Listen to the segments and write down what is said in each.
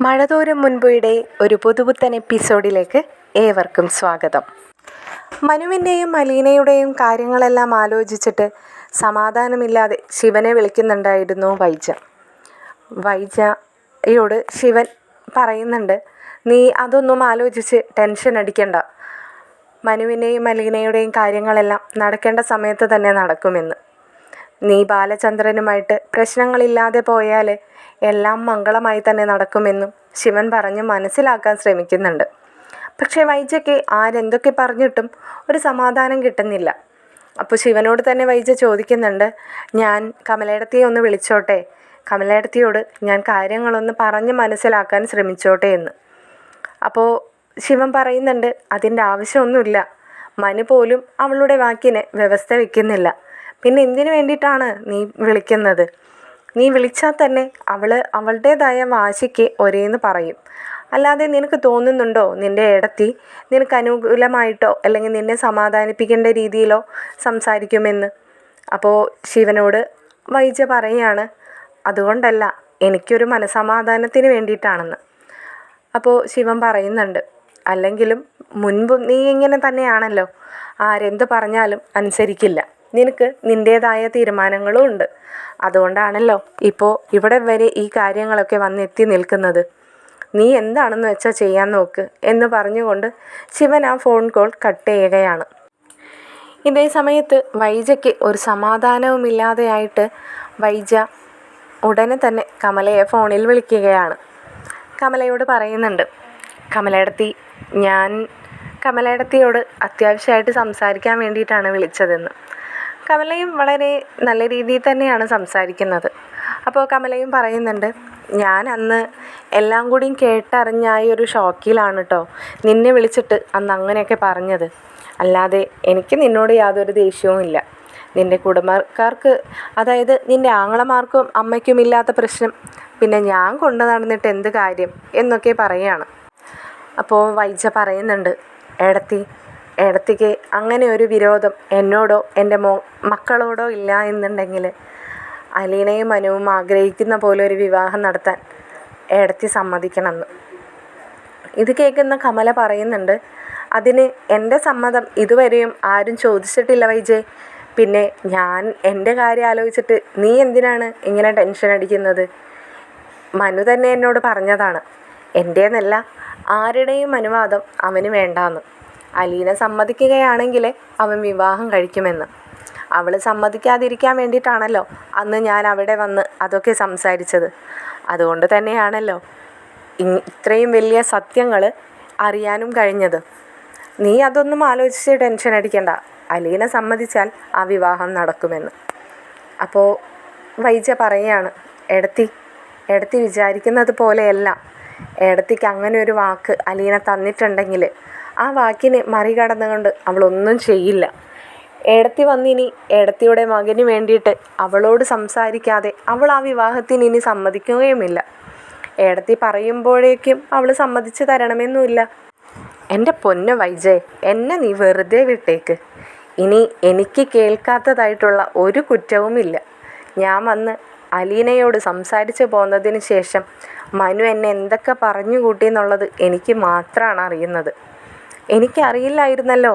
മഴതോരും മുൻപുയുടെ ഒരു പുതുപുത്തൻ എപ്പിസോഡിലേക്ക് ഏവർക്കും സ്വാഗതം. മനുവിൻ്റെയും അലീനയുടെയും കാര്യങ്ങളെല്ലാം ആലോചിച്ചിട്ട് സമാധാനമില്ലാതെ ശിവനെ വിളിക്കുന്നുണ്ടായിരുന്നു വൈജ. വൈജയോട് ശിവൻ പറയുന്നുണ്ട്, നീ അതൊന്നും ആലോചിച്ച് ടെൻഷൻ അടിക്കണ്ട, മനുവിൻ്റെയും അലീനയുടെയും കാര്യങ്ങളെല്ലാം നടക്കേണ്ട സമയത്ത് തന്നെ നടക്കുമെന്ന്. നീ ബാലചന്ദ്രനുമായിട്ട് പ്രശ്നങ്ങളില്ലാതെ പോയാൽ എല്ലാം മംഗളമായി തന്നെ നടക്കുമെന്നും ശിവൻ പറഞ്ഞ് മനസ്സിലാക്കാൻ ശ്രമിക്കുന്നുണ്ട്. പക്ഷേ വൈജയ്ക്ക് ആരെന്തൊക്കെ പറഞ്ഞിട്ടും ഒരു സമാധാനം കിട്ടുന്നില്ല. അപ്പോൾ ശിവനോട് തന്നെ വൈജ ചോദിക്കുന്നുണ്ട്, ഞാൻ കമലേടത്തിയെ ഒന്ന് വിളിച്ചോട്ടെ, കമലേടത്തിയോട് ഞാൻ കാര്യങ്ങളൊന്ന് പറഞ്ഞ് മനസ്സിലാക്കാൻ ശ്രമിച്ചോട്ടെ എന്ന്. അപ്പോൾ ശിവൻ പറയുന്നുണ്ട്, അതിൻ്റെ ആവശ്യമൊന്നുമില്ല, മനു പോലും അവളുടെ വാക്കിന് വ്യവസ്ഥ വയ്ക്കുന്നില്ല, പിന്നെ എന്തിനു വേണ്ടിയിട്ടാണ് നീ വിളിക്കുന്നത്? നീ വിളിച്ചാൽ തന്നെ അവളുടേതായ വാശിക്ക് ഒരേന്ന് പറയും. അല്ലാതെ നിനക്ക് തോന്നുന്നുണ്ടോ നിൻ്റെ ഏടത്തി നിനക്ക് അനുകൂലമായിട്ടോ അല്ലെങ്കിൽ നിന്നെ സമാധാനിപ്പിക്കേണ്ട രീതിയിലോ സംസാരിക്കുമെന്ന്? അപ്പോൾ ശിവനോട് വൈജ പറയുകയാണ്, അതുകൊണ്ടല്ല, എനിക്കൊരു മനസമാധാനത്തിന് വേണ്ടിയിട്ടാണെന്ന്. അപ്പോൾ ശിവൻ പറയുന്നുണ്ട്, അല്ലെങ്കിലും മുൻപും നീ ഇങ്ങനെ തന്നെയാണല്ലോ, ആരെന്ത് പറഞ്ഞാലും അനുസരിക്കില്ല, നിനക്ക് നിൻ്റേതായ തീരുമാനങ്ങളും ഉണ്ട്, അതുകൊണ്ടാണല്ലോ ഇപ്പോൾ ഇവിടെ വരെ ഈ കാര്യങ്ങളൊക്കെ വന്നെത്തി നിൽക്കുന്നത്. നീ എന്താണെന്ന് വെച്ചാൽ ചെയ്യാൻ നോക്ക് എന്ന് പറഞ്ഞുകൊണ്ട് ശിവൻ ആ ഫോൺ കോൾ കട്ട് ചെയ്യുകയാണ്. ഇതേ സമയത്ത് വൈജയ്ക്ക് ഒരു സമാധാനവുമില്ലാതെയായിട്ട് വൈജ ഉടനെ തന്നെ കമലയെ ഫോണിൽ വിളിക്കുകയാണ്. കമലയോട് പറയുന്നുണ്ട്, കമലേടത്തി, ഞാൻ കമലേടത്തിയോട് അത്യാവശ്യമായിട്ട് സംസാരിക്കാൻ വേണ്ടിയിട്ടാണ് വിളിച്ചതെന്ന്. കമലയും വളരെ നല്ല രീതിയിൽ തന്നെയാണ് സംസാരിക്കുന്നത്. അപ്പോൾ കമലയും പറയുന്നുണ്ട്, ഞാൻ അന്ന് എല്ലാം കൂടിയും കേട്ടറിഞ്ഞായ ഒരു ഷോക്കിലാണ് കേട്ടോ നിന്നെ വിളിച്ചിട്ട് അന്ന് അങ്ങനെയൊക്കെ പറഞ്ഞത്. അല്ലാതെ എനിക്ക് നിന്നോട് യാതൊരു ദേഷ്യവും ഇല്ല. നിൻ്റെ കുടുംബക്കാർക്ക്, അതായത് നിൻ്റെ ആങ്ങളമാർക്കും അമ്മയ്ക്കും ഇല്ലാത്ത പ്രശ്നം പിന്നെ ഞാൻ കൊണ്ടു നടന്നിട്ട് എന്ത് കാര്യം എന്നൊക്കെ പറയുകയാണ്. അപ്പോൾ വൈജ പറയുന്നുണ്ട്, ഏടത്തിക്ക് അങ്ങനെ ഒരു വിരോധം എന്നോടോ എൻ്റെ മക്കളോടോ ഇല്ല എന്നുണ്ടെങ്കിൽ അലീനയും മനുവും ആഗ്രഹിക്കുന്ന പോലെ ഒരു വിവാഹം നടത്താൻ ഏടത്തി സമ്മതിക്കണമെന്ന്. ഇത് കേൾക്കുന്ന കമല പറയുന്നുണ്ട്, അതിന് എൻ്റെ സമ്മതം ഇതുവരെയും ആരും ചോദിച്ചിട്ടില്ല വൈജേ, പിന്നെ ഞാൻ എൻ്റെ കാര്യം ആലോചിച്ചിട്ട് നീ എന്തിനാണ് ഇങ്ങനെ ടെൻഷൻ അടിക്കുന്നത്? മനു തന്നെ എന്നോട് പറഞ്ഞതാണ്, എൻ്റേന്നല്ല ആരുടെയും അനുവാദം അവന് വേണ്ടാന്ന്. അലീന സമ്മതിക്കുകയാണെങ്കിൽ അവൻ വിവാഹം കഴിക്കുമെന്ന്. അവൾ സമ്മതിക്കാതിരിക്കാൻ വേണ്ടിയിട്ടാണല്ലോ അന്ന് ഞാൻ അവിടെ വന്ന് അതൊക്കെ സംസാരിച്ചത്. അതുകൊണ്ട് തന്നെയാണല്ലോ ഇത്രയും വലിയ സത്യങ്ങൾ അറിയാനും കഴിഞ്ഞത്. നീ അതൊന്നും ആലോചിച്ച് ടെൻഷൻ അടിക്കണ്ട, അലീന സമ്മതിച്ചാൽ ആ വിവാഹം നടക്കുമെന്ന്. അപ്പോൾ വൈജ പറയുകയാണ്, ഏടത്തി വിചാരിക്കുന്നത് പോലെയല്ല, ഏടത്തിക്ക് അങ്ങനെ ഒരു വാക്ക് അലീന തന്നിട്ടുണ്ടെങ്കിൽ ആ വാക്കിനെ മറികടന്നുകൊണ്ട് അവളൊന്നും ചെയ്യില്ല. ഏടത്തി വന്നിനി ഏടത്തിയുടെ മകന് വേണ്ടിയിട്ട് അവളോട് സംസാരിക്കാതെ അവൾ ആ വിവാഹത്തിന് ഇനി സമ്മതിക്കുകയുമില്ല. ഏടത്തി പറയുമ്പോഴേക്കും അവൾ സമ്മതിച്ച് തരണമെന്നുമില്ല. എൻ്റെ പൊന്നു വൈജേ, എന്നെ നീ വെറുതെ വിട്ടേക്ക്. ഇനി എനിക്ക് കേൾക്കാത്തതായിട്ടുള്ള ഒരു കുറ്റവുമില്ല. ഞാൻ വന്ന് അലീനയോട് സംസാരിച്ച് പോന്നതിന് ശേഷം മനു എന്നെ എന്തൊക്കെ പറഞ്ഞു കൂട്ടിയെന്നുള്ളത് എനിക്ക് മാത്രമാണ് അറിയുന്നത്. എനിക്കറിയില്ലായിരുന്നല്ലോ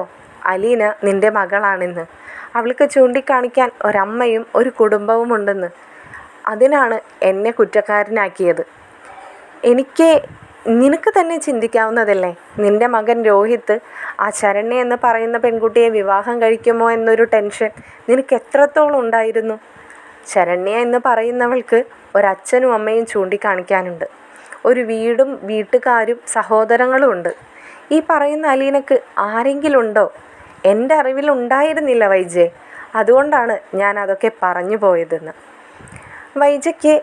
അലീന നിൻ്റെ മകളാണെന്ന്. അവൾക്ക് ചൂണ്ടിക്കാണിക്കാൻ ഒരമ്മയും ഒരു കുടുംബവും ഉണ്ടെന്ന്. അതിനാണ് എന്നെ കുറ്റക്കാരനാക്കിയത്. നിനക്ക് തന്നെ ചിന്തിക്കാവുന്നതല്ലേ, നിൻ്റെ മകൻ രോഹിത്ത് ആ ശരണ്യ എന്ന് പറയുന്ന പെൺകുട്ടിയെ വിവാഹം കഴിക്കുമോ എന്നൊരു ടെൻഷൻ നിനക്ക് എത്രത്തോളം ഉണ്ടായിരുന്നു? ശരണ്യ എന്ന് പറയുന്നവൾക്ക് ഒരച്ഛനും അമ്മയും ചൂണ്ടിക്കാണിക്കാനുണ്ട്, ഒരു വീടും വീട്ടുകാരും സഹോദരങ്ങളും ഉണ്ട്. ഈ പറയുന്ന അലീനക്ക് ആരെങ്കിലും ഉണ്ടോ? എൻ്റെ അറിവിലുണ്ടായിരുന്നില്ല വൈജയെ, അതുകൊണ്ടാണ് ഞാൻ അതൊക്കെ പറഞ്ഞു പോയതെന്ന്. വൈജയ്ക്ക്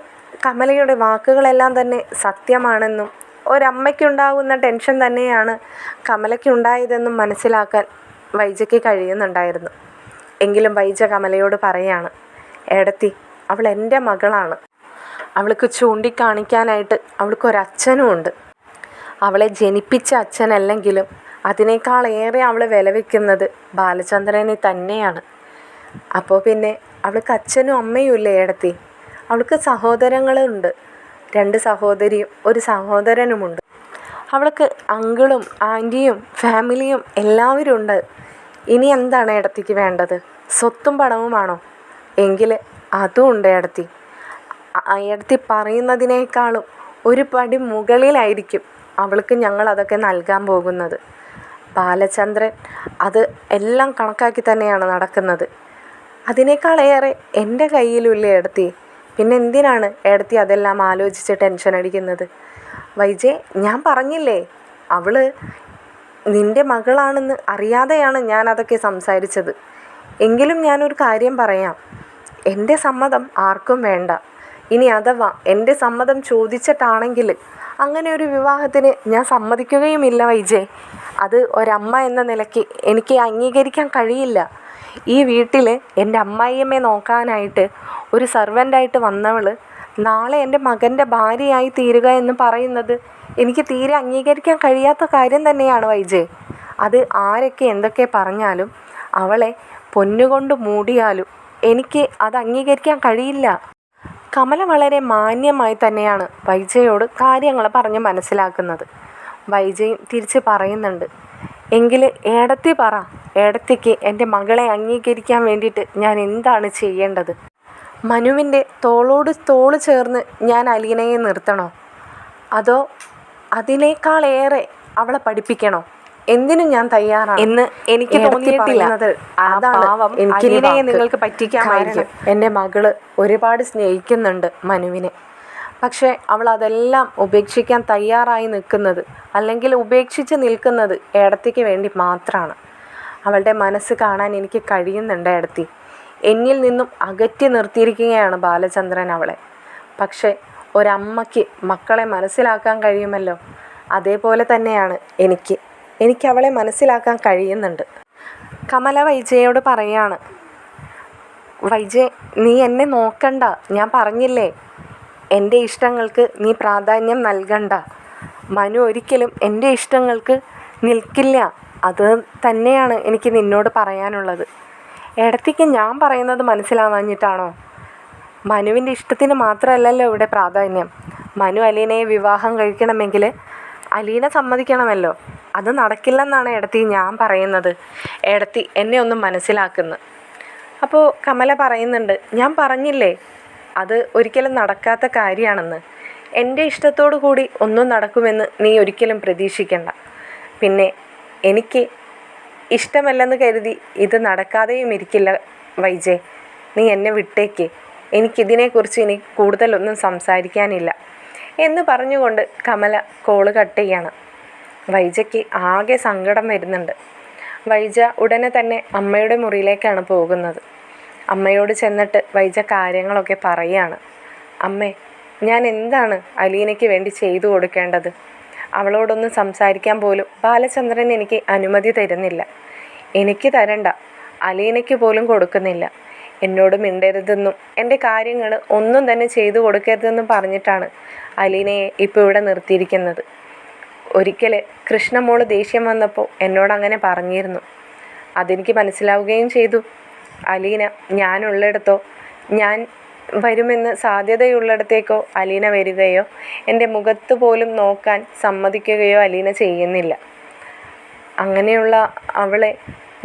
കമലയുടെ വാക്കുകളെല്ലാം തന്നെ സത്യമാണെന്നും ഒരമ്മയ്ക്കുണ്ടാകുന്ന ടെൻഷൻ തന്നെയാണ് കമലയ്ക്കുണ്ടായതെന്നും മനസ്സിലാക്കാൻ വൈജയ്ക്ക് കഴിയുന്നുണ്ടായിരുന്നു. എങ്കിലും വൈജ കമലയോട് പറയാണ്, ഏടത്തി, അവൾ എൻ്റെ മകളാണ്. അവൾക്ക് ചൂണ്ടിക്കാണിക്കാനായിട്ട് അവൾക്കൊരച്ഛനും ഉണ്ട്. അവളെ ജനിപ്പിച്ച അച്ഛനല്ലെങ്കിലും അതിനേക്കാളേറെ അവൾ വില വയ്ക്കുന്നത് ബാലചന്ദ്രനെ തന്നെയാണ്. അപ്പോൾ പിന്നെ അവൾക്ക് അച്ഛനും അമ്മയും ഇല്ലേ ഏടത്തി? അവൾക്ക് സഹോദരങ്ങളുണ്ട്. 2 സഹോദരിയും ഒരു സഹോദരനുമുണ്ട്. അവൾക്ക് അങ്കിളും ആൻറ്റിയും ഫാമിലിയും എല്ലാവരും ഉണ്ട്. ഇനി എന്താണ് ഏടത്തിക്ക് വേണ്ടത്? സ്വത്തും പണവുമാണോ? എങ്കിൽ അതും ഉണ്ട് ഏടത്തി. ഏടത്തി പറയുന്നതിനേക്കാളും ഒരു പടി മുകളിലായിരിക്കും അവൾക്ക് ഞങ്ങൾ അതൊക്കെ നൽകാൻ പോകുന്നത്. ബാലചന്ദ്രൻ അത് എല്ലാം കണക്കാക്കി തന്നെയാണ് നടക്കുന്നത്. അതിനേക്കാളേറെ എൻ്റെ കയ്യിലുമില്ലേ ഏടത്തി. പിന്നെ എന്തിനാണ് ഏടത്തി അതെല്ലാം ആലോചിച്ച് ടെൻഷൻ അടിക്കുന്നത്? വൈജയ്, ഞാൻ പറഞ്ഞില്ലേ, അവൾ നിൻ്റെ മകളാണെന്ന് അറിയാതെയാണ് ഞാൻ അതൊക്കെ സംസാരിച്ചത്. എങ്കിലും ഞാനൊരു കാര്യം പറയാം. എൻ്റെ സമ്മതം ആർക്കും വേണ്ട. ഇനി അഥവാ എൻ്റെ സമ്മതം ചോദിച്ചിട്ടാണെങ്കിൽ അങ്ങനെ ഒരു വിവാഹത്തിന് ഞാൻ സമ്മതിക്കുകയുമില്ല വൈജയ്. അത് ഒരമ്മ എന്ന നിലയ്ക്ക് എനിക്ക് അംഗീകരിക്കാൻ കഴിയില്ല. ഈ വീട്ടിൽ എൻ്റെ അമ്മായിയമ്മയെ നോക്കാനായിട്ട് ഒരു സർവൻ്റായിട്ട് വന്നവൾ നാളെ എൻ്റെ മകൻ്റെ ഭാര്യയായി തീരുക എന്ന് പറയുന്നത് എനിക്ക് തീരെ അംഗീകരിക്കാൻ കഴിയാത്ത കാര്യം തന്നെയാണ് വൈജയ്. അത് ആരൊക്കെ എന്തൊക്കെ പറഞ്ഞാലും അവളെ പൊന്നുകൊണ്ട് മൂടിയാലും എനിക്ക് അത് അംഗീകരിക്കാൻ കഴിയില്ല. കമല വളരെ മാന്യമായി തന്നെയാണ് വൈജയോട് കാര്യങ്ങൾ പറഞ്ഞ് മനസ്സിലാക്കുന്നത്. വൈജയും തിരിച്ച് പറയുന്നുണ്ട്, എങ്കിൽ ഏടത്തി പറ, ഏടത്തിക്ക് എൻ്റെ മകളെ അംഗീകരിക്കാൻ വേണ്ടിയിട്ട് ഞാൻ എന്താണ് ചെയ്യേണ്ടത്? മനുവിൻ്റെ തോളോട് തോൾ ചേർന്ന് ഞാൻ അലീനയെ നിർത്തണോ? അതോ അതിനേക്കാളേറെ അവളെ പഠിപ്പിക്കണോ? എന്തിനും ഞാൻ തയ്യാറാണ് എന്ന് എനിക്ക് തോന്നിയിട്ടില്ല. അതാണ് അലീനയെ നിങ്ങൾക്ക് പറ്റിക്കാമായിരിക്കും. എൻ്റെ മകള് ഒരുപാട് സ്നേഹിക്കുന്നുണ്ട് മനുവിനെ. പക്ഷേ അവൾ അതെല്ലാം ഉപേക്ഷിക്കാൻ തയ്യാറായി നിൽക്കുന്നത്, അല്ലെങ്കിൽ ഉപേക്ഷിച്ച് നിൽക്കുന്നത് ഏടത്തിക്ക് വേണ്ടി മാത്രമാണ്. അവളുടെ മനസ്സ് കാണാൻ എനിക്ക് കഴിയുന്നുണ്ട് ഏടത്തി. എന്നിൽ നിന്നും അകറ്റി നിർത്തിയിരിക്കുകയാണ് ബാലചന്ദ്രൻ അവളെ. പക്ഷേ ഒരമ്മയ്ക്ക് മക്കളെ മനസ്സിലാക്കാൻ കഴിയുമല്ലോ, അതേപോലെ തന്നെയാണ് എനിക്ക് അവളെ മനസ്സിലാക്കാൻ കഴിയുന്നുണ്ട്. കമല വൈജയോട് പറയാണ്, വൈജയ്, നീ എന്നെ നോക്കണ്ട. ഞാൻ പറഞ്ഞില്ലേ, എൻ്റെ ഇഷ്ടങ്ങൾക്ക് നീ പ്രാധാന്യം നൽകണ്ട. മനു ഒരിക്കലും എൻ്റെ ഇഷ്ടങ്ങൾക്ക് നിൽക്കില്ല. അത് തന്നെയാണ് എനിക്ക് നിന്നോട് പറയാനുള്ളത്. ഏടത്തിക്ക് ഞാൻ പറയുന്നത് മനസ്സിലാവാഞ്ഞിട്ടാണോ? മനുവിൻ്റെ ഇഷ്ടത്തിന് മാത്രമല്ലല്ലോ ഇവിടെ പ്രാധാന്യം. മനു അലീനയെ വിവാഹം കഴിക്കണമെങ്കിൽ അലീന സമ്മതിക്കണമല്ലോ. അത് നടക്കില്ലെന്നാണ് ഏടത്തി ഞാൻ പറയുന്നത്. ഏടത്തി എന്നെ ഒന്ന് മനസ്സിലാക്കുന്നു. അപ്പോൾ കമല പറയുന്നുണ്ട്, ഞാൻ പറഞ്ഞില്ലേ അത് ഒരിക്കലും നടക്കാത്ത കാര്യമാണെന്ന്. എൻ്റെ ഇഷ്ടത്തോടു കൂടി ഒന്നും നടക്കുമെന്ന് നീ ഒരിക്കലും പ്രതീക്ഷിക്കണ്ട. പിന്നെ എനിക്ക് ഇഷ്ടമല്ലെന്ന് കരുതി ഇത് നടക്കാതെയും ഇരിക്കില്ല വൈജയ്. നീ എന്നെ വിട്ടേക്ക്. എനിക്കിതിനെക്കുറിച്ച് ഇനി കൂടുതലൊന്നും സംസാരിക്കാനില്ല എന്ന് പറഞ്ഞുകൊണ്ട് കമല കോള് കട്ട് ചെയ്യാണ്. വൈജയ്ക്ക് ആകെ സങ്കടം വരുന്നുണ്ട്. വൈജ ഉടനെ തന്നെ അമ്മയുടെ മുറിയിലേക്കാണ് പോകുന്നത്. അമ്മയോട് ചെന്നിട്ട് വൈജ കാര്യങ്ങളൊക്കെ പറയുകയാണ്. അമ്മേ, ഞാൻ എന്താണ് അലീനയ്ക്ക് വേണ്ടി ചെയ്തു കൊടുക്കേണ്ടത്? അവളോടൊന്ന് സംസാരിക്കാൻ പോലും ബാലചന്ദ്രൻ എനിക്ക് അനുമതി തരുന്നില്ല. എനിക്ക് തരണ്ട, അലീനയ്ക്ക് പോലും കൊടുക്കുന്നില്ല. എന്നോട് മിണ്ടരുതെന്നും എൻ്റെ കാര്യങ്ങൾ ഒന്നും തന്നെ ചെയ്തു കൊടുക്കരുതെന്നും പറഞ്ഞിട്ടാണ് അലീനയെ ഇപ്പോൾ ഇവിടെ നിർത്തിയിരിക്കുന്നത്. ഒരിക്കൽ കൃഷ്ണമോള് ദേഷ്യം വന്നപ്പോൾ എന്നോടങ്ങനെ പറഞ്ഞിരുന്നു. അതെനിക്ക് മനസ്സിലാവുകയും ചെയ്തു. അലീന ഞാനുള്ളിടത്തോ, ഞാൻ വരുമെന്ന് സാധ്യതയുള്ളിടത്തേക്കോ അലീന വരികയോ എൻ്റെ മുഖത്ത് പോലും നോക്കാൻ സമ്മതിക്കുകയോ അലീന ചെയ്യുന്നില്ല. അങ്ങനെയുള്ള അവളെ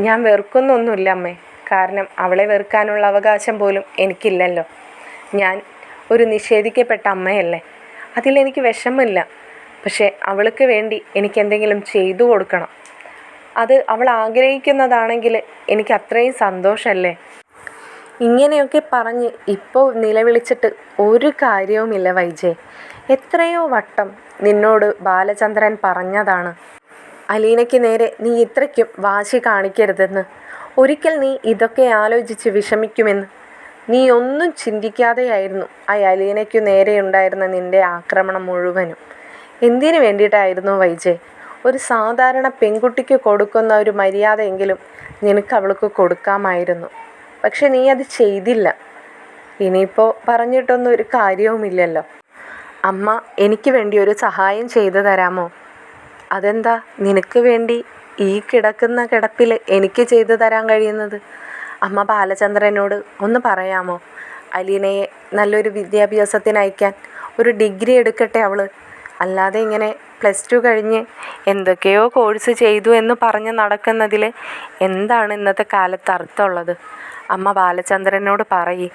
ഞാൻ വെറുക്കുന്നൊന്നുമില്ല അമ്മേ. കാരണം അവളെ വെറുക്കാനുള്ള അവകാശം പോലും എനിക്കില്ലല്ലോ. ഞാൻ ഒരു നിഷേധിക്കപ്പെട്ട അമ്മയല്ലേ. അതിലെനിക്ക് വിഷമമില്ല. പക്ഷേ അവൾക്ക് വേണ്ടി എനിക്കെന്തെങ്കിലും ചെയ്തു കൊടുക്കണം. അത് അവൾ ആഗ്രഹിക്കുന്നതാണെങ്കിൽ എനിക്ക് അത്രയും സന്തോഷമല്ലേ. ഇങ്ങനെയൊക്കെ പറഞ്ഞ് ഇപ്പോൾ നിലവിളിച്ചിട്ട് ഒരു കാര്യവുമില്ല വൈജയ്. എത്രയോ വട്ടം നിന്നോട് ബാലചന്ദ്രൻ പറഞ്ഞതാണ് അലീനയ്ക്ക് നേരെ നീ ഇത്രയ്ക്കും വാശി കാണിക്കരുതെന്ന്. ഒരിക്കൽ നീ ഇതൊക്കെ ആലോചിച്ച് വിഷമിക്കുമെന്ന്. നീ ഒന്നും ചിന്തിക്കാതെയായിരുന്നു ആ അലീനയ്ക്കു നേരെയുണ്ടായിരുന്ന നിൻ്റെ ആക്രമണം മുഴുവനും. എന്തിനു വേണ്ടിയിട്ടായിരുന്നു വൈജയ്? ഒരു സാധാരണ പെൺകുട്ടിക്ക് കൊടുക്കുന്ന ഒരു മര്യാദയെങ്കിലും നിനക്ക് അവൾക്ക് കൊടുക്കാമായിരുന്നു. പക്ഷെ നീ അത് ചെയ്തില്ല. ഇനിയിപ്പോൾ പറഞ്ഞിട്ടൊന്നും ഒരു കാര്യവുമില്ലല്ലോ. അമ്മ എനിക്ക് വേണ്ടി ഒരു സഹായം ചെയ്തു തരാമോ? അതെന്താ നിനക്ക് വേണ്ടി ഈ കിടക്കുന്ന കിടപ്പിൽ എനിക്ക് ചെയ്തു തരാൻ കഴിയുന്നത്? അമ്മ ബാലചന്ദ്രനോട് ഒന്ന് പറയാമോ അലീനയെ നല്ലൊരു വിദ്യാഭ്യാസത്തിന് അയക്കാൻ. ഒരു ഡിഗ്രി എടുക്കട്ടെ അവൾ. അല്ലാതെ ഇങ്ങനെ +2 കഴിഞ്ഞ് എന്തൊക്കെയോ കോഴ്സ് ചെയ്തു എന്ന് പറഞ്ഞ് നടക്കുന്നതിൽ എന്താണ് ഇന്നത്തെ കാലത്ത് അർത്ഥമുള്ളത്? അമ്മ ബാലചന്ദ്രനോട് പറയ്.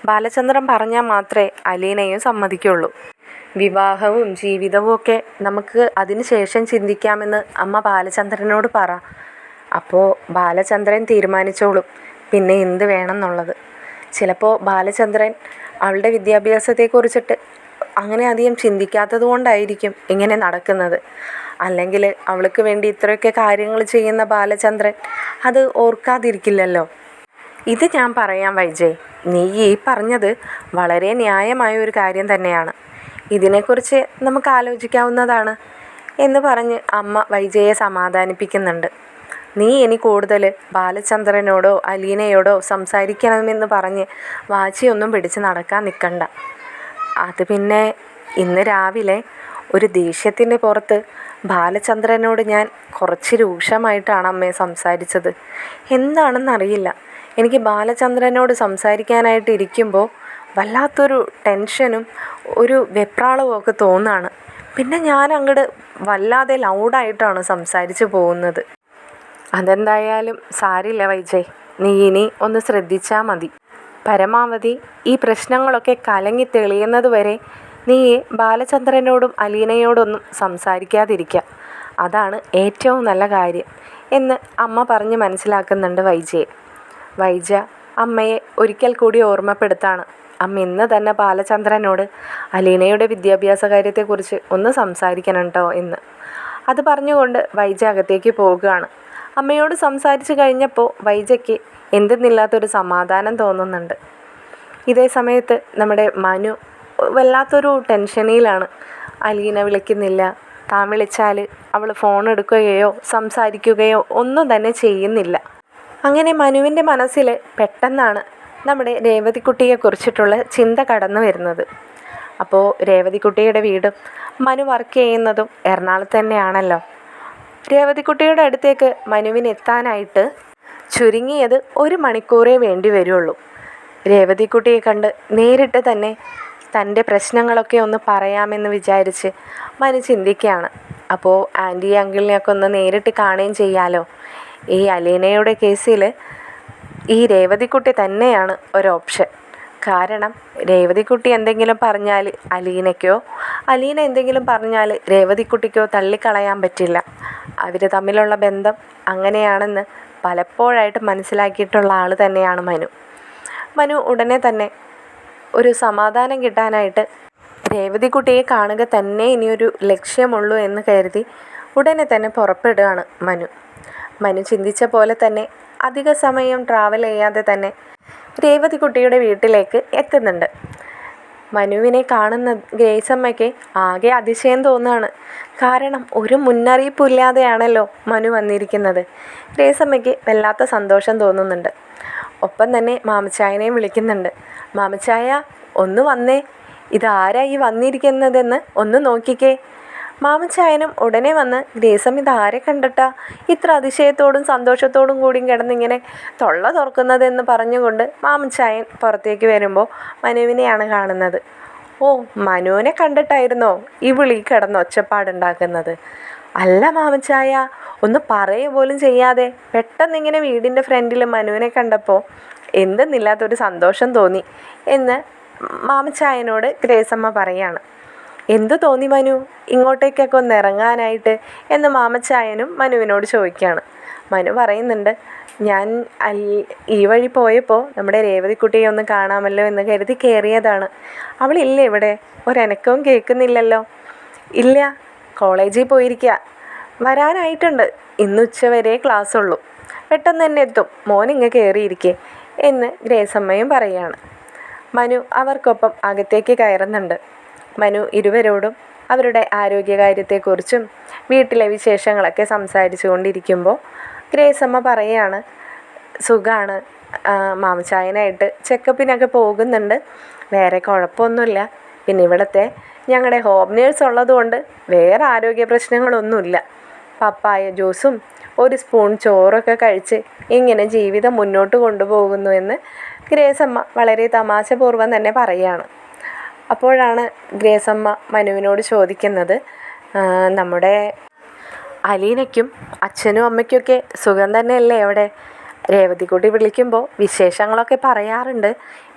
ബാലചന്ദ്രൻ പറഞ്ഞാൽ മാത്രമേ അലീനയും സമ്മതിക്കുള്ളൂ. വിവാഹവും ജീവിതവും ഒക്കെ നമുക്ക് അതിന് ശേഷം ചിന്തിക്കാമെന്ന് അമ്മ ബാലചന്ദ്രനോട് പറ. അപ്പോൾ ബാലചന്ദ്രൻ തീരുമാനിച്ചോളും പിന്നെ എന്ത് വേണം എന്നുള്ളത്. ചിലപ്പോൾ ബാലചന്ദ്രൻ അവളുടെ വിദ്യാഭ്യാസത്തെക്കുറിച്ചിട്ട് അങ്ങനെ അധികം ചിന്തിക്കാത്തത് കൊണ്ടായിരിക്കും ഇങ്ങനെ നടക്കുന്നത്. അല്ലെങ്കിൽ അവൾക്ക് വേണ്ടി ഇത്രയൊക്കെ കാര്യങ്ങൾ ചെയ്യുന്ന ബാലചന്ദ്രൻ അത് ഓർക്കാതിരിക്കില്ലല്ലോ. ഇത് ഞാൻ പറയാം വൈജയ്, നീ ഈ പറഞ്ഞത് വളരെ ന്യായമായ ഒരു കാര്യം തന്നെയാണ്. ഇതിനെക്കുറിച്ച് നമുക്ക് ആലോചിക്കാവുന്നതാണ് എന്ന് പറഞ്ഞ് അമ്മ വൈജയെ സമാധാനിപ്പിക്കുന്നുണ്ട്. നീ ഇനി കൂടുതൽ ബാലചന്ദ്രനോടോ അലീനയോടോ സംസാരിക്കണമെന്ന് പറഞ്ഞ് വാശിയൊന്നും പിടിച്ച് നടക്കാൻ നിൽക്കണ്ട. അത് പിന്നെ ഇന്ന് രാവിലെ ഒരു ദേഷ്യത്തിൻ്റെ പുറത്ത് ബാലചന്ദ്രനോട് ഞാൻ കുറച്ച് രൂക്ഷമായിട്ടാണ് അമ്മയെ സംസാരിച്ചത്. എന്താണെന്നറിയില്ല, എനിക്ക് ബാലചന്ദ്രനോട് സംസാരിക്കാനായിട്ട് ഇരിക്കുമ്പോൾ വല്ലാത്തൊരു ടെൻഷനും ഒരു വെപ്രാളവും ഒക്കെ തോന്നുകയാണ്. പിന്നെ ഞാൻ അങ്ങോട്ട് വല്ലാതെ ലൗഡായിട്ടാണ് സംസാരിച്ച് പോകുന്നത്. അതെന്തായാലും സാരില്ല വൈജയ്, നീ ഇനി ഒന്ന് ശ്രദ്ധിച്ചാൽ മതി. പരമാവധി ഈ പ്രശ്നങ്ങളൊക്കെ കലങ്ങി തെളിയുന്നത് വരെ നീ ബാലചന്ദ്രനോടും അലീനയോടൊന്നും സംസാരിക്കാതിരിക്കുക. അതാണ് ഏറ്റവും നല്ല കാര്യം എന്ന് അമ്മ പറഞ്ഞ് മനസ്സിലാക്കുന്നുണ്ട് വൈജയെ. വൈജ അമ്മയെ ഒരിക്കൽ കൂടി ഓർമ്മപ്പെടുത്താണ്. അമ്മ ഇന്ന് തന്നെ ബാലചന്ദ്രനോട് അലീനയുടെ വിദ്യാഭ്യാസ കാര്യത്തെക്കുറിച്ച് ഒന്ന് സംസാരിക്കണം കേട്ടോ എന്ന്. അത് പറഞ്ഞുകൊണ്ട് വൈജ അകത്തേക്ക് പോകുകയാണ്. അമ്മയോട് സംസാരിച്ച് കഴിഞ്ഞപ്പോൾ വൈജയ്ക്ക് എന്തെന്നില്ലാത്തൊരു സമാധാനം തോന്നുന്നുണ്ട്. ഇതേ സമയത്ത് നമ്മുടെ മനു വല്ലാത്തൊരു ടെൻഷനിലാണ്. അലീന വിളിക്കുന്നില്ല. താൻ വിളിച്ചാൽ അവൾ ഫോൺ എടുക്കുകയോ സംസാരിക്കുകയോ ഒന്നും തന്നെ ചെയ്യുന്നില്ല. അങ്ങനെ മനുവിൻ്റെ മനസ്സിൽ പെട്ടെന്നാണ് നമ്മുടെ രേവതിക്കുട്ടിയെക്കുറിച്ചിട്ടുള്ള ചിന്ത കടന്നു വരുന്നത്. അപ്പോൾ രേവതിക്കുട്ടിയുടെ വീടും മനു വർക്ക് ചെയ്യുന്നതും എറണാകുളത്ത് തന്നെയാണല്ലോ. രേവതിക്കുട്ടിയുടെ അടുത്തേക്ക് മനുവിന് എത്താനായിട്ട് ചുരുങ്ങിയത് 1 മണിക്കൂറേ വേണ്ടി വരുള്ളൂ. രേവതിക്കുട്ടിയെ കണ്ട് നേരിട്ട് തന്നെ തൻ്റെ പ്രശ്നങ്ങളൊക്കെ ഒന്ന് പറയാമെന്ന് വിചാരിച്ച് മനു ചിന്തിക്കുകയാണ്. അപ്പോൾ ആൻറ്റി അങ്കിളിനെയൊക്കെ ഒന്ന് നേരിട്ട് കാണുകയും ചെയ്യാമല്ലോ. ഈ അലീനയുടെ കേസിൽ ഈ രേവതിക്കുട്ടി തന്നെയാണ് ഒരു ഓപ്ഷൻ. കാരണം രേവതിക്കുട്ടി എന്തെങ്കിലും പറഞ്ഞാൽ അലീനയ്ക്കോ, അലീന എന്തെങ്കിലും പറഞ്ഞാൽ രേവതിക്കുട്ടിക്കോ തള്ളിക്കളയാൻ പറ്റില്ല. അവർ തമ്മിലുള്ള ബന്ധം അങ്ങനെയാണെന്ന് പലപ്പോഴായിട്ട് മനസ്സിലാക്കിയിട്ടുള്ള ആൾ തന്നെയാണ് മനു. മനു ഉടനെ തന്നെ ഒരു സമാധാനം കിട്ടാനായിട്ട് രേവതിക്കുട്ടിയെ കാണുക തന്നെ ഇനിയൊരു ലക്ഷ്യമുള്ളൂ എന്ന് കരുതി ഉടനെ തന്നെ പുറപ്പെടുകയാണ് മനു. മനു ചിന്തിച്ച പോലെ തന്നെ അധിക സമയം ട്രാവൽ ചെയ്യാതെ തന്നെ രേവതിക്കുട്ടിയുടെ വീട്ടിലേക്ക് എത്തുന്നുണ്ട്. മനുവിനെ കാണുന്ന ഗ്രേസമ്മയ്ക്ക് ആകെ അതിശയം തോന്നുകയാണ്. കാരണം ഒരു മുന്നറിയിപ്പില്ലാതെയാണല്ലോ മനു വന്നിരിക്കുന്നത്. ഗ്രേസമ്മയ്ക്ക് വല്ലാത്ത സന്തോഷം തോന്നുന്നുണ്ട്. ഒപ്പം തന്നെ മാമച്ചായനെയും വിളിക്കുന്നുണ്ട്. മാമച്ചായ ഒന്ന് വന്നേ, ഇതാരാ ഈ വന്നിരിക്കുന്നതെന്ന് ഒന്ന് നോക്കിക്കേ. മാമച്ചായനും ഉടനെ വന്ന് ഗ്രേസമ്മ ഇതാരെ കണ്ടിട്ടാ ഇത്ര അതിശയത്തോടും സന്തോഷത്തോടും കൂടിയും കിടന്നിങ്ങനെ തൊള്ള തുറക്കുന്നതെന്ന് പറഞ്ഞുകൊണ്ട് മാമച്ചായൻ പുറത്തേക്ക് വരുമ്പോൾ മനുവിനെയാണ് കാണുന്നത്. ഓ, മനുവിനെ കണ്ടിട്ടായിരുന്നോ ഈ വിളി കിടന്ന് ഒച്ചപ്പാടുണ്ടാക്കുന്നത്? അല്ല മാമച്ചായ, ഒന്ന് പറയുക പോലും ചെയ്യാതെ പെട്ടെന്നിങ്ങനെ വീടിൻ്റെ ഫ്രണ്ടിൽ മനുവിനെ കണ്ടപ്പോൾ എന്തെന്നില്ലാത്തൊരു സന്തോഷം തോന്നി എന്ന് മാമച്ചായനോട് ഗ്രേസമ്മ പറയാണ്. എന്തു തോന്നി മനു, ഇങ്ങോട്ടേക്കൊക്കെ ഒന്ന് ഇറങ്ങാനായിട്ട് എന്ന് മാമച്ചായനും മനുവിനോട് ചോദിക്കുകയാണ്. മനു പറയുന്നുണ്ട്, ഞാൻ ഈ വഴി പോയപ്പോൾ നമ്മുടെ രേവതിക്കുട്ടിയെ ഒന്ന് കാണാമല്ലോ എന്ന് കരുതി കയറിയതാണ്. അവളില്ല ഇവിടെ, ഒരനക്കവും കേൾക്കുന്നില്ലല്ലോ. ഇല്ല, കോളേജിൽ പോയിരിക്കുക, വരാനായിട്ടുണ്ട്, ഇന്ന് ഉച്ചവരെ ക്ലാസ് ഉള്ളൂ, പെട്ടെന്ന് തന്നെ എത്തും, മോനിങ്ങ് കയറിയിരിക്കേ എന്ന് ഗ്രേസമ്മയും പറയുകയാണ്. മനു അവർക്കൊപ്പം അകത്തേക്ക് കയറുന്നുണ്ട്. മനു ഇരുവരോടും അവരുടെ ആരോഗ്യകാര്യത്തെക്കുറിച്ചും വീട്ടിലെ വിശേഷങ്ങളൊക്കെ സംസാരിച്ചു കൊണ്ടിരിക്കുമ്പോൾ ഗ്രേസമ്മ പറയുകയാണ്, സുഖമാണ്, മാമച്ചായനായിട്ട് ചെക്കപ്പിനൊക്കെ പോകുന്നുണ്ട്, വേറെ കുഴപ്പമൊന്നുമില്ല. പിന്നെ ഇവിടുത്തെ ഞങ്ങളുടെ ഹോം നേഴ്സ് ഉള്ളതുകൊണ്ട് വേറെ ആരോഗ്യ പ്രശ്നങ്ങളൊന്നുമില്ല. പപ്പായ ജ്യൂസും 1 സ്പൂൺ ചോറൊക്കെ കഴിച്ച് ഇങ്ങനെ ജീവിതം മുന്നോട്ട് കൊണ്ടുപോകുന്നു എന്ന് ഗ്രേസമ്മ വളരെ തമാശപൂർവ്വം തന്നെ പറയുകയാണ്. അപ്പോഴാണ് ഗ്രേസമ്മ മനുവിനോട് ചോദിക്കുന്നത്, നമ്മുടെ അലീനയ്ക്കും അച്ഛനും അമ്മയ്ക്കൊക്കെ സുഖം തന്നെയല്ലേ അവിടെ? രേവതിക്കുട്ടി വിളിക്കുമ്പോൾ വിശേഷങ്ങളൊക്കെ പറയാറുണ്ട്.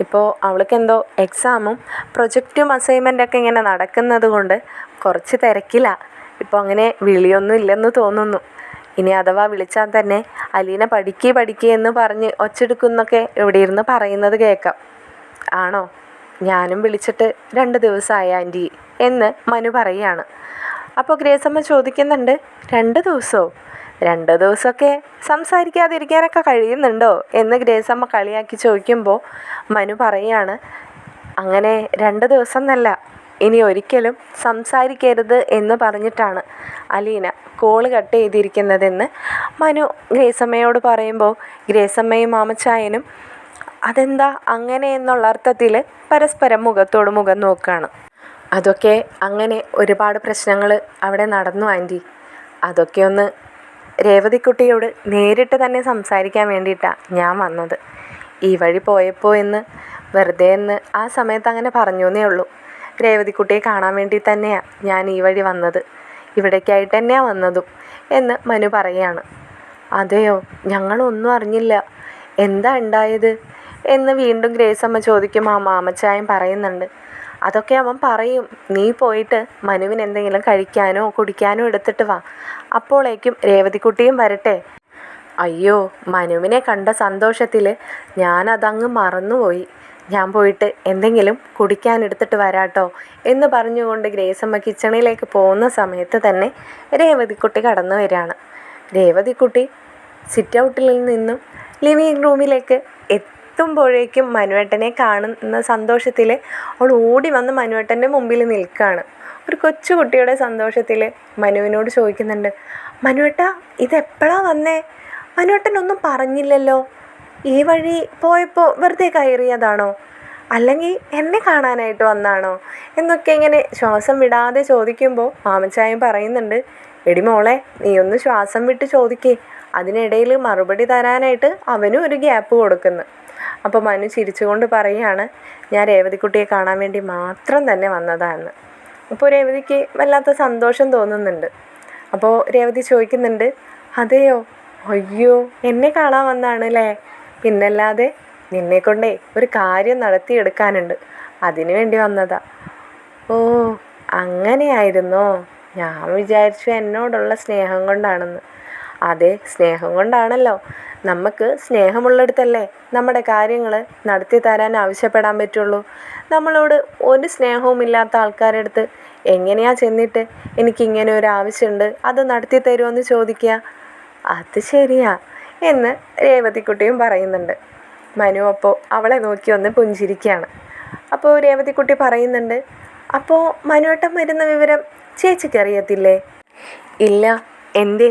ഇപ്പോൾ അവൾക്കെന്തോ എക്സാമും പ്രൊജക്റ്റും അസൈൻമെൻറ്റൊക്കെ ഇങ്ങനെ നടക്കുന്നത് കൊണ്ട് കുറച്ച് തിരക്കിലാണ്. ഇപ്പോൾ അങ്ങനെ വിളിയൊന്നും ഇല്ലെന്ന് തോന്നുന്നു. ഇനി അഥവാ വിളിച്ചാൽ തന്നെ അലീന പഠിക്കുക എന്ന് പറഞ്ഞ് ഒച്ചെടുക്കുന്നൊക്കെ ഇവിടെ ഇരുന്ന് പറയുന്നത് കേൾക്കാം. ആണോ? ഞാനും വിളിച്ചിട്ട് 2 ദിവസമായി ആൻറ്റി എന്ന് മനു പറയുകയാണ്. അപ്പോൾ ഗ്രേസമ്മ ചോദിക്കുന്നുണ്ട്, 2 ദിവസമോ? 2 ദിവസമൊക്കെ സംസാരിക്കാതിരിക്കാനൊക്കെ കഴിയുന്നുണ്ടോ എന്ന് ഗ്രേസമ്മ കളിയാക്കി ചോദിക്കുമ്പോൾ മനു പറയുകയാണ്, അങ്ങനെ 2 ദിവസം എന്നല്ല, ഇനി ഒരിക്കലും സംസാരിക്കരുത് എന്ന് പറഞ്ഞിട്ടാണ് അലീന കോള് കട്ട് ചെയ്തിരിക്കുന്നതെന്ന് മനു ഗ്രേസമ്മയോട് പറയുമ്പോൾ ഗ്രേസമ്മയും മാമച്ചായനും അതെന്താ അങ്ങനെ എന്നുള്ള അർത്ഥത്തിൽ പരസ്പരം മുഖത്തോട് മുഖം നോക്കുകയാണ്. അതൊക്കെ അങ്ങനെ ഒരുപാട് പ്രശ്നങ്ങൾ അവിടെ നടന്നു ആൻറ്റി. അതൊക്കെ ഒന്ന് രേവതിക്കുട്ടിയോട് നേരിട്ട് തന്നെ സംസാരിക്കാൻ വേണ്ടിയിട്ടാണ് ഞാൻ വന്നത്. ഈ വഴി പോയപ്പോൾ എന്ന് വെറുതെ എന്ന് ആ സമയത്ത് അങ്ങനെ പറഞ്ഞേ ഉള്ളൂ. രേവതിക്കുട്ടിയെ കാണാൻ വേണ്ടി തന്നെയാണ് ഞാൻ ഈ വഴി വന്നത്, ഇവിടേക്കായിട്ട് തന്നെയാണ് വന്നതും എന്ന് മനു പറയുകയാണ്. അതെയോ? ഞങ്ങളൊന്നും അറിഞ്ഞില്ല, എന്താ ഉണ്ടായത് എന്ന് വീണ്ടും ഗ്രേസമ്മ ചോദിക്കുമ്പോൾ ആ മാമച്ചായൻ പറയുന്നുണ്ട്, അതൊക്കെ അവൻ പറയും. നീ പോയിട്ട് മനുവിന് എന്തെങ്കിലും കഴിക്കാനോ കുടിക്കാനോ എടുത്തിട്ട് വാ, അപ്പോഴേക്കും രേവതിക്കുട്ടിയും വരട്ടെ. അയ്യോ, മനുവിനെ കണ്ട സന്തോഷത്തിൽ ഞാനതങ്ങ് മറന്നുപോയി. ഞാൻ പോയിട്ട് എന്തെങ്കിലും കുടിക്കാൻ എടുത്തിട്ട് വരാട്ടോ എന്ന് പറഞ്ഞുകൊണ്ട് ഗ്രേസമ്മ കിച്ചണിലേക്ക് പോകുന്ന സമയത്ത് തന്നെ രേവതിക്കുട്ടി കടന്നു വരികയാണ്. രേവതിക്കുട്ടി സിറ്റ് ഔട്ടിൽ നിന്നും ലിവിങ് റൂമിലേക്ക് എത്തുമ്പോഴേക്കും മനുവേട്ടനെ കാണുന്ന സന്തോഷത്തിൽ അവൾ ഓടി വന്ന് മനുവേട്ടൻ്റെ മുമ്പിൽ നിൽക്കുകയാണ്. ഒരു കൊച്ചുകുട്ടിയുടെ സന്തോഷത്തിൽ മനുവിനോട് ചോദിക്കുന്നുണ്ട്, മനുവേട്ടാ ഇതെപ്പോഴാണ് വന്നേ? മനുവേട്ടനൊന്നും പറഞ്ഞില്ലല്ലോ. ഈ വഴി പോയപ്പോൾ വെറുതെ കയറിയതാണോ, അല്ലെങ്കിൽ എന്നെ കാണാനായിട്ട് വന്നാണോ എന്നൊക്കെ ഇങ്ങനെ ശ്വാസം വിടാതെ ചോദിക്കുമ്പോൾ മാമച്ചായൻ പറയുന്നുണ്ട്, എടി മോളെ നീ ഒന്ന് ശ്വാസം വിട്ട് ചോദിക്കേ. അതിനിടയിൽ മറുപടി തരാനായിട്ട് അവനും ഒരു ഗ്യാപ്പ് കൊടുക്കുന്നു. അപ്പോൾ മനു ചിരിച്ചുകൊണ്ട് പറയുകയാണ്, ഞാൻ രേവതിക്കുട്ടിയെ കാണാൻ വേണ്ടി മാത്രം തന്നെ വന്നതാണെന്ന്. അപ്പോൾ രേവതിക്ക് വല്ലാത്ത സന്തോഷം തോന്നുന്നുണ്ട്. അപ്പോൾ രേവതി ചോദിക്കുന്നുണ്ട്, അതെയോ? അയ്യോ, എന്നെ കാണാൻ വന്നതാണല്ലേ? പിന്നല്ലാതെ, നിന്നെക്കൊണ്ടേ ഒരു കാര്യം നടത്തിയെടുക്കാനുണ്ട്, അതിനു വേണ്ടി വന്നതാ. ഓ അങ്ങനെയായിരുന്നോ? ഞാൻ വിചാരിച്ചു എന്നോടുള്ള സ്നേഹം കൊണ്ടാണെന്ന്. അതെ, സ്നേഹം കൊണ്ടാണല്ലോ. നമുക്ക് സ്നേഹമുള്ളിടത്തല്ലേ നമ്മുടെ കാര്യങ്ങൾ നടത്തി തരാൻ ആവശ്യപ്പെടാൻ പറ്റുള്ളൂ. നമ്മളോട് ഒരു സ്നേഹവും ഇല്ലാത്ത ആൾക്കാരുടെ അടുത്ത് എങ്ങനെയാ ചെന്നിട്ട് എനിക്കിങ്ങനെ ഒരു ആവശ്യമുണ്ട് അത് നടത്തി തരുമോ ചോദിക്കുക? അത് ശരിയാ എന്ന് രേവതിക്കുട്ടിയും പറയുന്നുണ്ട്. മനു അപ്പോൾ അവളെ നോക്കി ഒന്ന് പുഞ്ചിരിക്കുകയാണ്. അപ്പോൾ രേവതിക്കുട്ടി പറയുന്നുണ്ട്, അപ്പോൾ മനുവേട്ടൻ വരുന്ന വിവരം ചേച്ചിക്ക് അറിയത്തില്ലേ? ഇല്ല. എന്തേ?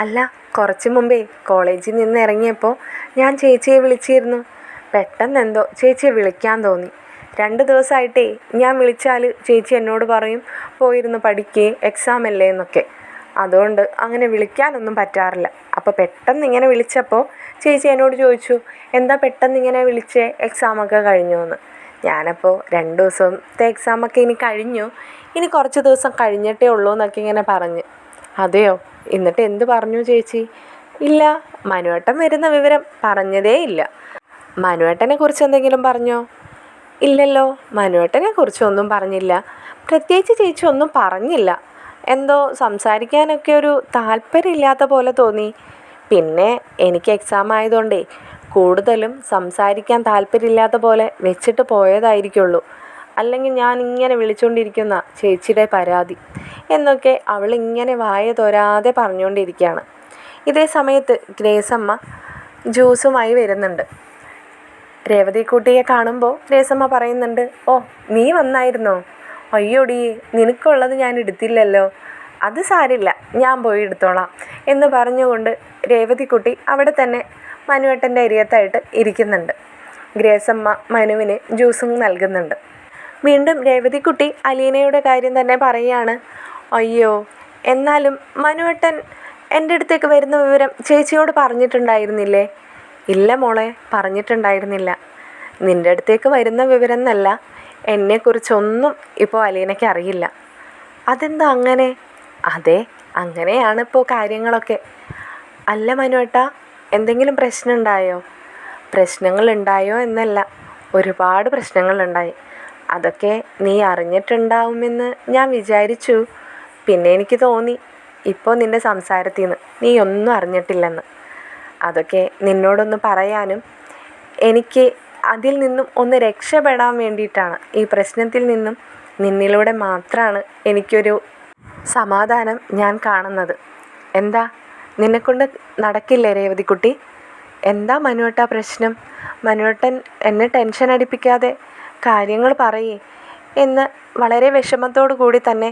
അല്ല, കുറച്ച് മുമ്പേ കോളേജിൽ നിന്ന് ഇറങ്ങിയപ്പോൾ ഞാൻ ചേച്ചിയെ വിളിച്ചിരുന്നു. പെട്ടെന്ന് എന്തോ ചേച്ചിയെ വിളിക്കാൻ തോന്നി. 2 ദിവസമായിട്ടേ ഞാൻ വിളിച്ചാൽ ചേച്ചി എന്നോട് പറയും പോയിരുന്നു പഠിക്കേ, എക്സാം അല്ലേ എന്നൊക്കെ. അതുകൊണ്ട് അങ്ങനെ വിളിക്കാനൊന്നും പറ്റാറില്ല. അപ്പോൾ പെട്ടെന്ന് ഇങ്ങനെ വിളിച്ചപ്പോൾ ചേച്ചി എന്നോട് ചോദിച്ചു, എന്താ പെട്ടെന്ന് ഇങ്ങനെ വിളിച്ചേ, എക്സാമൊക്കെ കഴിഞ്ഞോ എന്ന്. ഞാനപ്പോൾ 2 ദിവസത്തെ എക്സാമൊക്കെ ഇനി കഴിഞ്ഞു, ഇനി കുറച്ച് ദിവസം കഴിഞ്ഞിട്ടേ ഉള്ളൂ എന്നൊക്കെ ഇങ്ങനെ പറഞ്ഞ്. അതെയോ? എന്നിട്ട് എന്ത് പറഞ്ഞു ചേച്ചി? ഇല്ല, മനുവേട്ടൻ വരുന്ന വിവരം പറഞ്ഞതേ ഇല്ല. മനുവേട്ടനെ കുറിച്ച് എന്തെങ്കിലും പറഞ്ഞോ? ഇല്ലല്ലോ, മനുവേട്ടനെ കുറിച്ചൊന്നും പറഞ്ഞില്ല. പ്രത്യേകിച്ച് ചേച്ചി ഒന്നും പറഞ്ഞില്ല. എന്തോ സംസാരിക്കാനൊക്കെ ഒരു താല്പര്യമില്ലാത്ത പോലെ തോന്നി. പിന്നെ എനിക്ക് എക്സാം ആയതുകൊണ്ടേ കൂടുതലും സംസാരിക്കാൻ താല്പര്യമില്ലാത്ത പോലെ വെച്ചിട്ട് പോയതായിരിക്കുള്ളൂ. അല്ലെങ്കിൽ ഞാൻ ഇങ്ങനെ വിളിച്ചുകൊണ്ടിരിക്കുന്ന ചേച്ചിയുടെ പരാതി എന്നൊക്കെ അവളിങ്ങനെ വായ തോരാതെ പറഞ്ഞുകൊണ്ടിരിക്കുകയാണ്. ഇതേ സമയത്ത് ഗ്രേസമ്മ ജ്യൂസുമായി വരുന്നുണ്ട്. രേവതിക്കുട്ടിയെ കാണുമ്പോൾ ഗ്രേസമ്മ പറയുന്നുണ്ട്, ഓ നീ വന്നായിരുന്നോ? അയ്യോടി, നിനക്കുള്ളത് ഞാൻ എടുത്തില്ലല്ലോ. അത് സാരില്ല, ഞാൻ പോയി എടുത്തോളാം എന്ന് പറഞ്ഞുകൊണ്ട് രേവതിക്കുട്ടി അവിടെ തന്നെ മനുവേട്ടൻ്റെ അരിയത്തായിട്ട് ഇരിക്കുന്നുണ്ട്. ഗ്രേസമ്മ മനുവിന് ജ്യൂസും നൽകുന്നുണ്ട്. വീണ്ടും രേവതിക്കുട്ടി അലീനയുടെ കാര്യം തന്നെ പറയുകയാണ്. അയ്യോ, എന്നാലും മനുവേട്ടൻ എൻ്റെ അടുത്തേക്ക് വരുന്ന വിവരം ചേച്ചിയോട് പറഞ്ഞിട്ടുണ്ടായിരുന്നില്ലേ? ഇല്ല മോളെ, പറഞ്ഞിട്ടുണ്ടായിരുന്നില്ല. നിൻ്റെ അടുത്തേക്ക് വരുന്ന വിവരം എന്നല്ല, എന്നെക്കുറിച്ചൊന്നും ഇപ്പോൾ അലീനയ്ക്ക് അറിയില്ല. അതെന്താ അങ്ങനെ? അതെ, അങ്ങനെയാണ് ഇപ്പോൾ കാര്യങ്ങളൊക്കെ. അല്ല മനുവേട്ടാ, എന്തെങ്കിലും പ്രശ്നമുണ്ടായോ? പ്രശ്നങ്ങളുണ്ടായോ എന്നല്ല, ഒരുപാട് പ്രശ്നങ്ങളുണ്ടായി. അതൊക്കെ നീ അറിഞ്ഞിട്ടുണ്ടാവുമെന്ന് ഞാൻ വിചാരിച്ചു. പിന്നെ എനിക്ക് തോന്നി ഇപ്പോൾ നിൻ്റെ സംസാരത്തിൽ നിന്ന് നീ ഒന്നും അറിഞ്ഞിട്ടില്ലെന്ന്. അതൊക്കെ നിന്നോടൊന്ന് പറയാനും എനിക്ക് അതിൽ നിന്നും ഒന്ന് രക്ഷപ്പെടാൻ വേണ്ടിയിട്ടാണ്. ഈ പ്രശ്നത്തിൽ നിന്നും നിന്നിലൂടെ മാത്രമാണ് എനിക്കൊരു സമാധാനം ഞാൻ കാണുന്നത്. എന്താ, നിന്നെക്കൊണ്ട് നടക്കില്ലേ രേവതിക്കുട്ടി? എന്താ മനുവേട്ടാ പ്രശ്നം? മനുവേട്ടൻ എന്നെ ടെൻഷൻ അടിപ്പിക്കാതെ കാര്യങ്ങൾ പറയേ എന്ന് വളരെ വിഷമത്തോടു കൂടി തന്നെ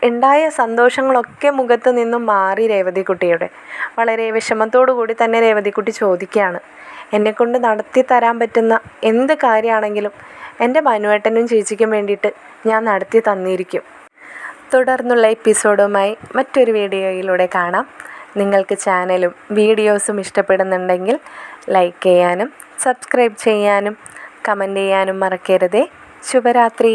ഉണ്ടായ സന്തോഷങ്ങളൊക്കെ മുഖത്ത് നിന്നും മാറി രേവതിക്കുട്ടിയുടെ. വളരെ വിഷമത്തോടു കൂടി തന്നെ രേവതിക്കുട്ടി ചോദിക്കുകയാണ്, എന്നെക്കൊണ്ട് നടത്തി തരാൻ പറ്റുന്ന എന്ത് കാര്യമാണെങ്കിലും എൻ്റെ മനുവേട്ടനും ചേച്ചിക്കും വേണ്ടിയിട്ട് ഞാൻ നടത്തി തന്നിരിക്കും. തുടർന്നുള്ള എപ്പിസോഡുമായി മറ്റൊരു വീഡിയോയിലൂടെ കാണാം. നിങ്ങൾക്ക് ചാനലും വീഡിയോസും ഇഷ്ടപ്പെടുന്നുണ്ടെങ്കിൽ ലൈക്ക് ചെയ്യാനും സബ്സ്ക്രൈബ് ചെയ്യാനും കമൻറ്റ് ചെയ്യാനും മറക്കരുതേ. ശുഭരാത്രി.